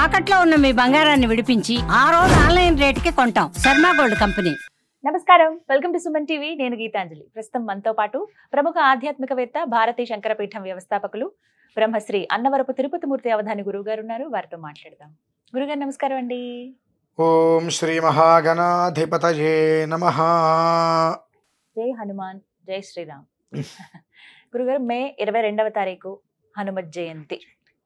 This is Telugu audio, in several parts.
తాకట్లో ఉన్న మీ బంగారాన్ని విడిపించి ఆ రోజు ఆన్లైన్ రేటుకి కొంటాం. Sharma gold company. నమస్కారం, వెల్కమ్ టు సుమన్ టీవీ. నేను గీతాంజలి. ప్రస్తుతం మనతో పాటు ప్రముఖ ఆధ్యాత్మికవేత్త, భారతీయ శంకరపీఠం వ్యవస్థాపకులు, బ్రహ్మశ్రీ అన్నవరపు తిరుపతిమూర్తి అవధాని గురువు గారు ఉన్నారు. వారితో మాట్లాడదాం. గురుగారు నమస్కారం అండి. ఓం శ్రీ మహాగణాధిపతయే నమః. జై హనుమాన్, జై శ్రీరామ్. గురుగారు, మే 22వ తారీఖు హనుమత్ జయంతి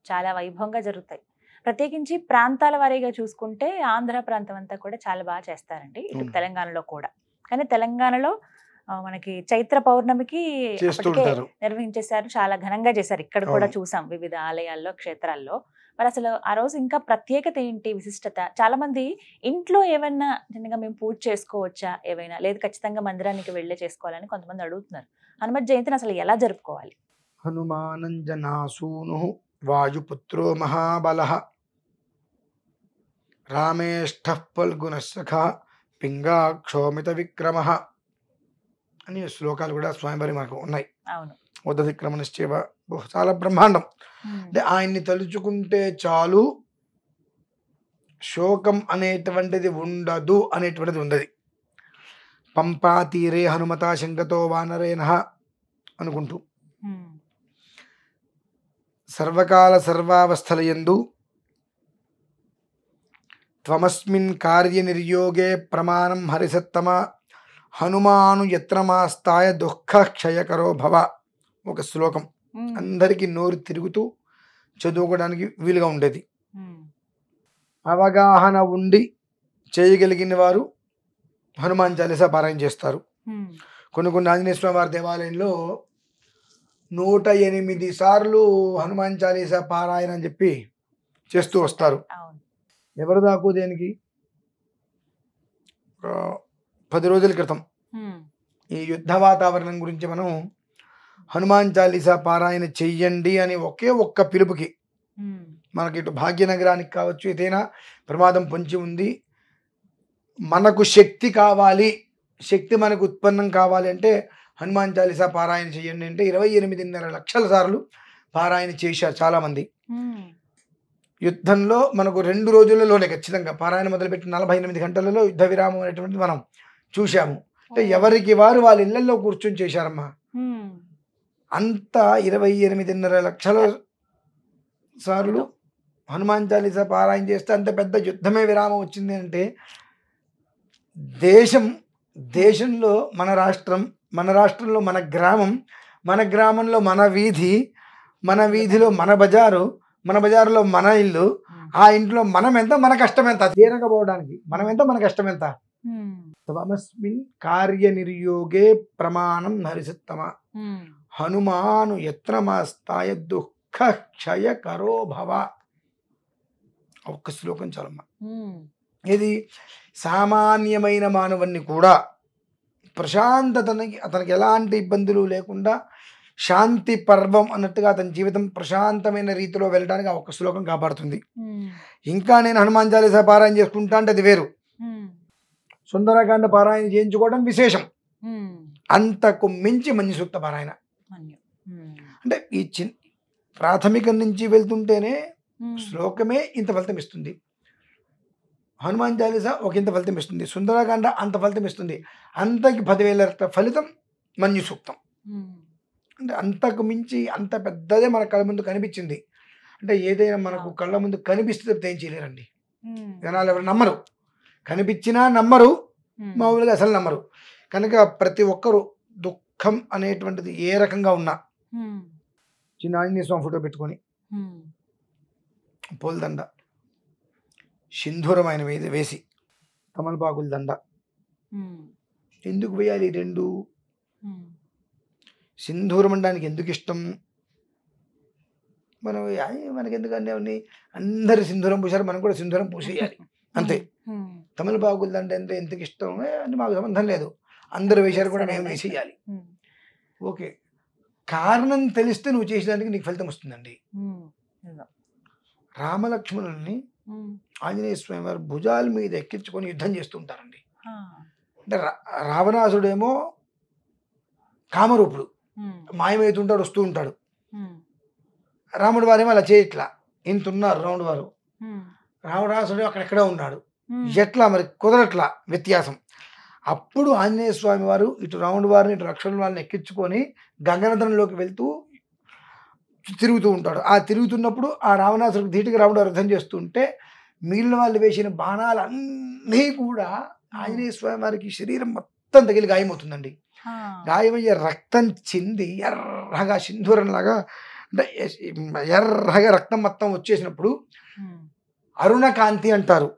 చాలా వైభవంగా జరుగుతాయి. ప్రత్యేకించి ప్రాంతాల వారీగా చూసుకుంటే ఆంధ్ర ప్రాంతం అంతా కూడా చాలా బాగా చేస్తారండి, ఇటు తెలంగాణలో కూడా. కానీ తెలంగాణలో మనకి చైత్ర పౌర్ణమికి నిర్వహించేశారు, చాలా ఘనంగా చేశారు. ఇక్కడ కూడా చూసాం వివిధ ఆలయాల్లో, క్షేత్రాల్లో. మరి అసలు ఆ రోజు ఇంకా ప్రత్యేకత ఏంటి, విశిష్టత? చాలా మంది ఇంట్లో ఏమైనా చిన్నగా మేము పూజ చేసుకోవచ్చా, ఏవైనా లేదు ఖచ్చితంగా మందిరానికి వెళ్ళే చేసుకోవాలని కొంతమంది అడుగుతున్నారు. హనుమత్ జయంతిని అసలు ఎలా జరుపుకోవాలి? హనుమానంజనాసూను వాయుపుత్రో మహాబలః రామేష్ఠః ఫల్గుణస్సఖా పింగాక్షోమిత విక్రమః అనే శ్లోకాలు కూడా స్వయంవరి మనకు ఉన్నాయి. అవును, ఉదధిక్రమణశ్చేవ, చాలా బ్రహ్మాండం. అంటే ఆయన్ని తలుచుకుంటే చాలు, శోకం అనేటువంటిది ఉండదు అనేటువంటిది ఉన్నది. పంపా తీరే హనుమతా శంకతో వానరేనః అనుకుంటూ సర్వకాల సర్వావస్థలయందు త్వమస్మిన్ కార్య నిర్యోగే ప్రమాణం హరిసత్తమ హనుమాను యత్నమాస్తాయ దుఃఖ క్షయకరో భవ. ఒక శ్లోకం అందరికీ నోరు తిరుగుతూ చదువుకోవడానికి వీలుగా ఉండేది. అవగాహన ఉండి చేయగలిగిన వారు హనుమాన్ చాలీసా పారాయణ చేస్తారు. కొన్ని ఆంజనేయ స్వామి వారి దేవాలయంలో 108 సార్లు హనుమాన్ చాలీసా పారాయణ అని చెప్పి చేస్తూ వస్తారు. ఎవరు దాకు దేనికి? 10 రోజుల క్రితం ఈ యుద్ధ వాతావరణం గురించి మనం హనుమాన్ చాలీసా పారాయణ చెయ్యండి అని ఒక్క పిలుపుకి మనకి ఇటు భాగ్యనగరానికి కావచ్చు, ఏదైనా ప్రమాదం పొంచి ఉంది, మనకు శక్తి కావాలి, శక్తి మనకు ఉత్పన్నం కావాలి అంటే హనుమాన్ చాలీసా పారాయణ చేయండి అంటే 28.5 లక్షల సార్లు పారాయణ చేశారు చాలామంది. యుద్ధంలో మనకు 2 రోజులలోనే ఖచ్చితంగా పారాయణ మొదలుపెట్టి 48 గంటలలో యుద్ధ విరామం అనేటువంటిది మనం చూశాము. అంటే ఎవరికి వారు వాళ్ళ ఇళ్లలో కూర్చొని చేశారమ్మా. అంత 28.5 లక్షల సార్లు హనుమాన్ చాలీసా పారాయణ చేస్తే అంత పెద్ద యుద్ధమే విరామం వచ్చింది అంటే దేశంలో మన రాష్ట్రం, మన రాష్ట్రంలో మన గ్రామం, మన గ్రామంలో మన వీధి, మన వీధిలో మన బజారు, మన బజారులో మన ఇల్లు, ఆ ఇంట్లో మనం ఎంత, మన కష్టం ఎంత తీరకపోవడానికి మనం ఎంత, మన కష్టం ఎంత. త్వమస్మిన్ కార్య నిర్యోగే ప్రమాణం హరిసత్తమ హనుమాను యత్నమాస్తాయ దుఃఖ క్షయకరో భవ. ఒక్క శ్లోకం చాలమ్మా. ఇది సామాన్యమైన మానవుని కూడా ప్రశాంతతకి, అతనికి ఎలాంటి ఇబ్బందులు లేకుండా శాంతి పర్వం అన్నట్టుగా అతని జీవితం ప్రశాంతమైన రీతిలో వెళ్ళడానికి ఆ ఒక్క శ్లోకం కాపాడుతుంది. ఇంకా నేను హనుమాన్ చాలీసా పారాయణ చేసుకుంటా అంటే అది వేరు, సుందరకాండ పారాయణ చేయించుకోవడం విశేషం. అంతకు మించి మంచి సూక్త పారాయణ అంటే ఈ ప్రాథమికం నుంచి వెళ్తుంటేనే శ్లోకమే ఇంత ఫలితం ఇస్తుంది, హనుమాన్ చాలీసా ఇంత ఫలితం ఇస్తుంది, సుందరకాండ అంత ఫలితం ఇస్తుంది, అంతకి 10,000 ఫలితం మన్యు సూక్తం. అంటే అంతకు మించి అంత పెద్దదే మన కళ్ళ ముందు కనిపించింది. అంటే ఏదైనా మనకు కళ్ళ ముందు కనిపిస్తే ఏం చేయలేరండి జనాలు, ఎవరు నమ్మరు, కనిపించినా నమ్మరు, మామూలుగా అసలు నమ్మరు. కనుక ప్రతి ఒక్కరూ దుఃఖం అనేటువంటిది ఏ రకంగా ఉన్నా చిన్న ఆంజనేయ స్వామి ఫోటో పెట్టుకొని పూలదండ, సింధూరమైన వేసి, తమలపాకుల దండ ఎందుకు వేయాలి? 2 సింధూరం అనడానికి ఎందుకు ఇష్టం? మనకెందుకు అన్నీ అందరు సింధూరం పూసారు, మనం కూడా సింధూరం పూసేయాలి అంతే. తమలపాకుల దండ అంటే ఎందుకు ఇష్టం అంటే మాకు సంబంధం లేదు, అందరు వేశారు కూడా మేము వేసేయాలి. ఓకే, కారణం తెలిస్తే నువ్వు చేసేదానికి నీకు ఫలితం వస్తుందండి. రామలక్ష్మణుల్ని ఆంజనేయ స్వామి వారు భుజాల మీద ఎక్కించుకొని యుద్ధం చేస్తుంటారండి. అంటే రావణాసుడేమో కామరూపుడు, మాయమవుతుంటాడు, వస్తూ ఉంటాడు. రాముడు వారేమో అలా చేయట్లా, ఇంత ఉన్నారు రాముడు వారు. రావణాసుడు అక్కడెక్కడో ఉన్నాడు. ఎట్లా మరి కుదరట్లా వ్యత్యాసం. అప్పుడు ఆంజనేయ స్వామి వారు ఇటు రాముడి వారిని ఇటు లక్ష్మణుల వారిని ఎక్కించుకొని గంగనదనంలోకి వెళ్తూ తిరుగుతూ ఉంటాడు. ఆ తిరుగుతున్నప్పుడు ఆ రావణాసుడికి ధీటుగా రాముడు అర్థం చేస్తుంటే మిగిలిన వాళ్ళు వేసిన బాణాలన్నీ కూడా ఆంజనేయ స్వామి వారికి శరీరం మొత్తం తగిలి గాయమవుతుందండి. గాయమయ్యే రక్తం చింది ఎర్రగా సింధూరంలాగా అంటే ఎర్రగా రక్తం మొత్తం వచ్చేసినప్పుడు అరుణకాంతి అంటారు.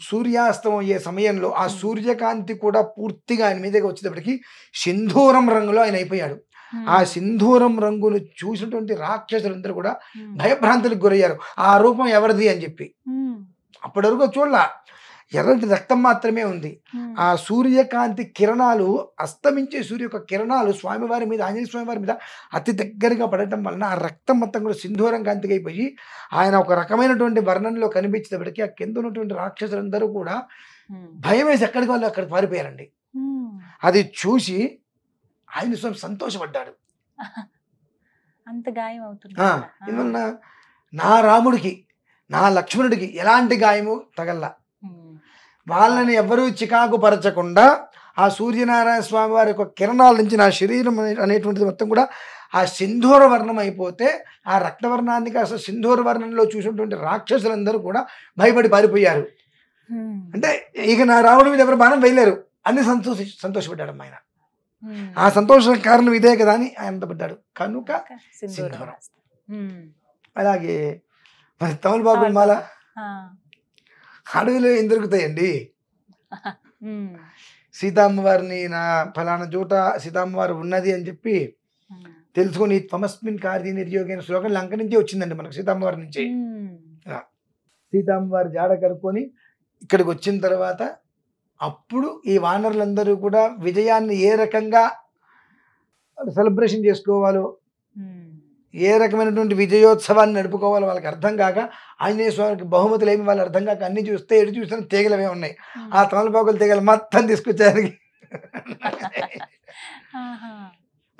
సూర్యాస్తం అయ్యే సమయంలో ఆ సూర్యకాంతి కూడా పూర్తిగా ఆయన మీదకి వచ్చేటప్పటికి సింధూరం రంగులో ఆయన అయిపోయాడు. ఆ సింధూరం రంగును చూసినటువంటి రాక్షసులందరూ కూడా భయభ్రాంతులకు గురయ్యారు. ఆ రూపం ఎవరిది అని చెప్పి. అప్పటి వరకు చూడలా, ఎర్రటి రక్తం మాత్రమే ఉంది. ఆ సూర్యకాంతి కిరణాలు, అస్తమించే సూర్య యొక్క కిరణాలు స్వామివారి మీద, ఆంజనేయ స్వామి వారి మీద అతి దగ్గరగా పడటం వలన ఆ రక్తం మొత్తం కూడా సింధూరం కాంతికి అయిపోయి ఆయన ఒక రకమైనటువంటి వర్ణంలో కనిపించేటప్పటికీ ఆ కింద ఉన్నటువంటి రాక్షసులందరూ కూడా భయం వేసి ఎక్కడికి వాళ్ళు అక్కడికి పారిపోయారండి. అది చూసి ఆంజనేయ స్వామి సంతోషపడ్డాడు. అంత గాయం అవుతుంది. ఎందువలన నా రాముడికి నా లక్ష్మణుడికి ఎలాంటి గాయము తగల్లా. వాళ్ళని ఎవరూ చికాకు పరచకుండా ఆ సూర్యనారాయణ స్వామి వారి యొక్క కిరణాల నుంచి నా శరీరం అనేటువంటిది మొత్తం కూడా ఆ సింధూర వర్ణం అయిపోతే ఆ రక్తవర్ణాన్ని కాస్త సింధూర వర్ణంలో చూసినటువంటి రాక్షసులందరూ కూడా భయపడి పారిపోయారు. అంటే ఇక నా రాముడి మీద ఎవరు బాణం వేయలేరు అని సంతోషపడ్డాడు ఆయన. ఆ సంతోషం కారణం ఇదే కదా అని ఆనందపడ్డాడు కనుక సింధూరం. అలాగే మరి తమలపాకుల మాల అడవిలో ఏం దొరుకుతాయండి? సీతమ్మవారిని నా ఫలానా చోట సీతమ్మవారు ఉన్నది అని చెప్పి తెలుసుకొని త్వమస్మిన్ కార్య నిర్యోగైన శ్లోకం లంక నుంచే వచ్చిందండి మనకు, సీతమ్మవారి నుంచి. సీతమ్మవారి జాడ కనుక్కొని ఇక్కడికి వచ్చిన తర్వాత అప్పుడు ఈ వానరులందరూ కూడా విజయాన్ని ఏ రకంగా సెలబ్రేషన్ చేసుకోవాలో, ఏ రకమైనటువంటి విజయోత్సవాన్ని నడుపుకోవాలో వాళ్ళకి అర్థం కాక, ఆంజనేయ స్వామికి బహుమతులు ఏమి వాళ్ళు అర్థం కాక అన్ని చూస్తే ఎటు చూసిన తీగలవే ఉన్నాయి. ఆ తమలపాకులు తీగలు మొత్తం తీసుకొచ్చారు.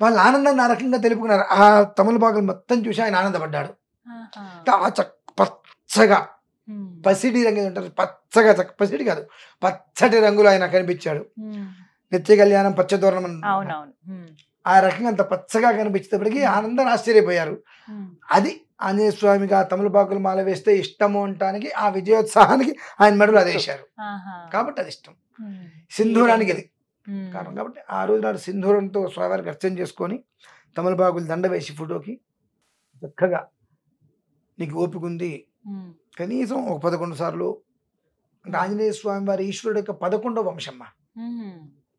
వాళ్ళు ఆనందాన్ని ఆ రకంగా తెలుపుకున్నారు. ఆ తమలపాకులు మొత్తం చూసి ఆయన ఆనందపడ్డాడు. పచ్చగా పసిడి రంగు ఉంటారు, పచ్చగా పసిడి కాదు పచ్చటి రంగులో ఆయన కనిపించాడు. నిత్య కళ్యాణం పచ్చదోరణం ఆ రకంగా అంత పచ్చగా కనిపించేటప్పటికి ఆనందాన్ని ఆశ్చర్యపోయారు. అది ఆంజనేయ స్వామికి ఆ తమలపాకులు మాల వేస్తే ఇష్టము అంటానికి ఆ విజయోత్సాహానికి ఆయన మెడలు అది వేశారు కాబట్టి అది ఇష్టం. సింధూరానికి అది కారణం కాబట్టి ఆ రోజు నాడు సింధూరంతో స్వామివారికి అర్చన చేసుకొని తమలపాకులు దండ వేసి ఫోటోకి చక్కగా నీకు ఓపిక ఉంది కనీసం ఒక 11 సార్లు అంటే ఆంజనేయ స్వామి వారి ఈశ్వరుడు యొక్క 11వ వంశమ్మ.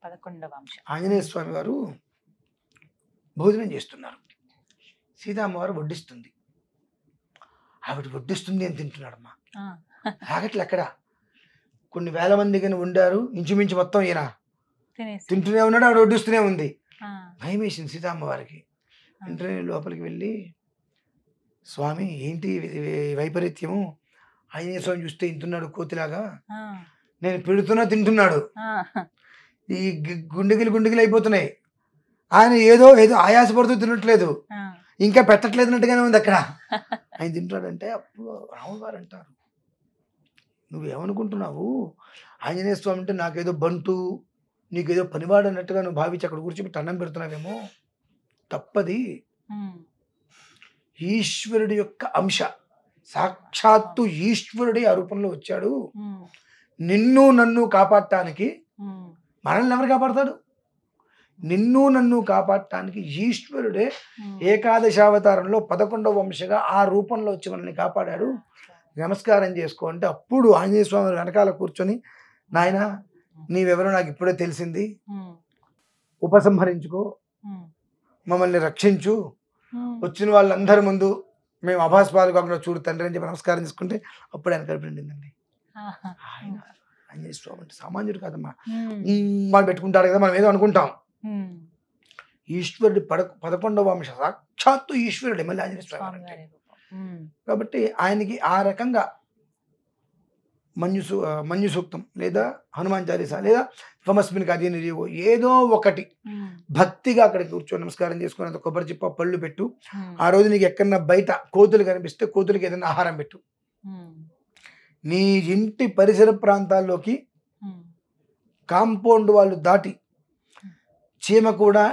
11వ వంశం ఆంజనేయ స్వామి వారు భోజనం చేస్తున్నారు. సీతమ్మవారు వడ్డిస్తుంది. ఆవిడ వడ్డిస్తుంది అని తింటున్నాడమ్మా. ఆగట్లు ఎక్కడ కొన్ని వేల మంది కానీ వండారు, ఇంచుమించు మొత్తం ఈయన తింటూనే ఉన్నాడు, ఆవిడ వడ్డిస్తూనే ఉంది. భయం వేసింది సీతమ్మవారికి. వెంటనే లోపలికి వెళ్ళి, స్వామి ఏంటి వైపరీత్యము, ఆంజనేయ స్వామి చూస్తే ఇంటున్నాడు కోతిలాగా, నేను పెడుతున్నా తింటున్నాడు, ఈ గుండెగిలు అయిపోతున్నాయి, ఆయన ఏదో ఆయాసపడుతూ తినట్లేదు, ఇంకా పెట్టట్లేదు అన్నట్టుగానే ఉంది అక్కడ, ఆయన తింటాడంటే అప్పుడు రాముడు గారు అంటారు, నువ్వేమనుకుంటున్నావు, ఆంజనేయ స్వామి అంటే నాకేదో బంటు నీకేదో పనివాడు అన్నట్టుగా నువ్వు భావించి అక్కడ కూర్చోబెట్టి అన్నం పెడుతున్నావేమో, తప్పది. ఈశ్వరుడి యొక్క అంశ, సాక్షాత్తు ఈశ్వరుడి ఆ రూపంలో వచ్చాడు. నిన్ను నన్ను కాపాడటానికి, మనల్ని ఎవరు కాపాడతాడు? నిన్ను నన్ను కాపాడటానికి ఈశ్వరుడే ఏకాదశావతారంలో 11వ వంశగా ఆ రూపంలో వచ్చి మనల్ని కాపాడాడు, నమస్కారం చేసుకో అంటే అప్పుడు ఆంజనేయ స్వామి వెనకాల కూర్చొని, నాయన నీవెవరో నాకు ఇప్పుడే తెలిసింది, ఉపసంహరించుకో, మమ్మల్ని రక్షించు, వచ్చిన వాళ్ళందరి ముందు మేము అభాస్పాలు కాకుండా చూడు తండ్రి అని చెప్పి నమస్కారం చేసుకుంటే అప్పుడు ఆయన కడుపు నిండిందండి. ఆయన ఆంజనేయ స్వామి అంటే సామాన్యుడు కాదమ్మా, మనం పెట్టుకుంటాడు కదా మనం ఏదో అనుకుంటాం. ఈశ్వరుడు 11వ వంశ, సాక్షాత్తు ఈశ్వరుడు మళ్ళీ ఆంజనేయ స్వామి అంటే. కాబట్టి ఆయనకి ఆ రకంగా మన్యు సూక్తం లేదా హనుమాన్ చాలీసా లేదా త్వమస్మిన్ కార్య నిర్యోగో ఏదో ఒకటి భక్తిగా అక్కడికి కూర్చొని నమస్కారం చేసుకుని అంత కొబ్బరి చిప్ప పళ్ళు పెట్టు. ఆ రోజు నీకు ఎక్కడన్నా బయట కోతులు కనిపిస్తే కోతులకి ఏదైనా ఆహారం పెట్టు. నీ ఇంటి పరిసర ప్రాంతాల్లోకి కాంపౌండ్ వాళ్ళు దాటి చీమ కూడా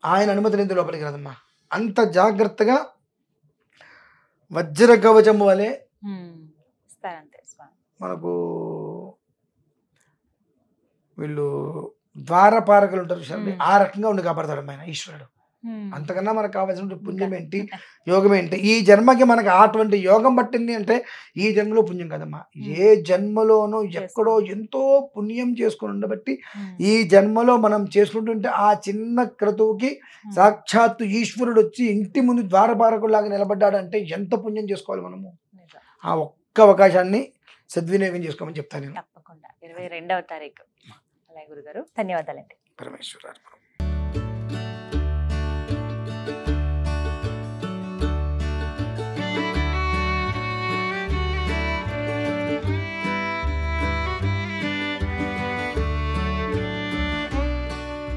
ఆయన అనుమతి లేని లోపలికి రాదమ్మా. అంత జాగ్రత్తగా వజ్ర కవచం వలె మనకు వీళ్ళు ద్వారపారకులు ఉంటారు చూడండి, ఆ రకంగా ఉండి కాపాడతాడు ఆయన ఈశ్వరుడు. అంతకన్నా మనకు కావాల్సిన పుణ్యం ఏంటి, యోగం ఏంటి? ఈ జన్మకి మనకు అటువంటి యోగం పట్టింది అంటే ఈ జన్మలో పుణ్యం కదమ్మా. ఏ జన్మలోనో ఎక్కడో ఎంతో పుణ్యం చేసుకుని ఉండబట్టి ఈ జన్మలో మనం చేసుకుంటుంటే ఆ చిన్న క్రతువుకి సాక్షాత్తు ఈశ్వరుడు వచ్చి ఇంటి ముందు ద్వారపారకులాగా నిలబడ్డాడంటే ఎంత పుణ్యం చేసుకోవాలి మనము. ఆ ఒక్క అవకాశాన్ని సద్వినియోగం చేసుకోమని చెప్తాను నేను. తప్పకుండా 22వ తారీఖు. అలాగే గురుగారు, ధన్యవాదాలండి. పరమేశ్వర.